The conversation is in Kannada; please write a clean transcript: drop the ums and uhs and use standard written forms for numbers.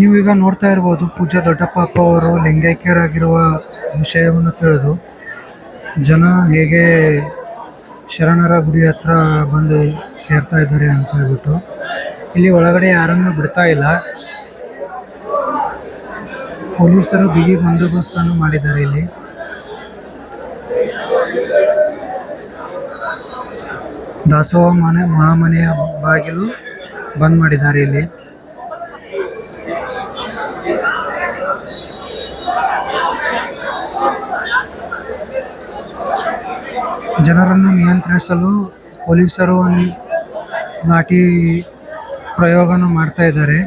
ನೀವು ಈಗ ನೋಡ್ತಾ ಇರ್ಬೋದು ಪೂಜ್ಯ ದೊಡ್ಡಪ್ಪ ಅಪ್ಪ ಅವರು ಲಿಂಗೈಕ್ಯರಾಗಿರುವ ವಿಷಯವನ್ನು ತಿಳಿದು ಜನ ಹೇಗೆ ಶರಣರ ಗುಡಿ ಹತ್ರ ಬಂದು ಸೇರ್ತಾ ಇದ್ದಾರೆ ಅಂತ ಹೇಳ್ಬಿಟ್ಟು ಇಲ್ಲಿ ಒಳಗಡೆ ಯಾರನ್ನು ಬಿಡ್ತಾ ಇಲ್ಲ. ಪೊಲೀಸರು ಬಿಗಿ ಬಂದೋಬಸ್ತನ್ನು ಮಾಡಿದ್ದಾರೆ ಇಲ್ಲಿ. ದಾಸೋಹ ಮಹಾಮನೆಯ ಬಾಗಿಲು ಬಂದ್ ಮಾಡಿದ್ದಾರೆ ಇಲ್ಲಿ. ಜನರನ್ನು ನಿಯಂತ್ರಿಸಲು ಪೊಲೀಸರು ಲಾಠಿ ಪ್ರಯೋಗನ ಮಾಡ್ತಾ ಇದ್ದಾರೆ.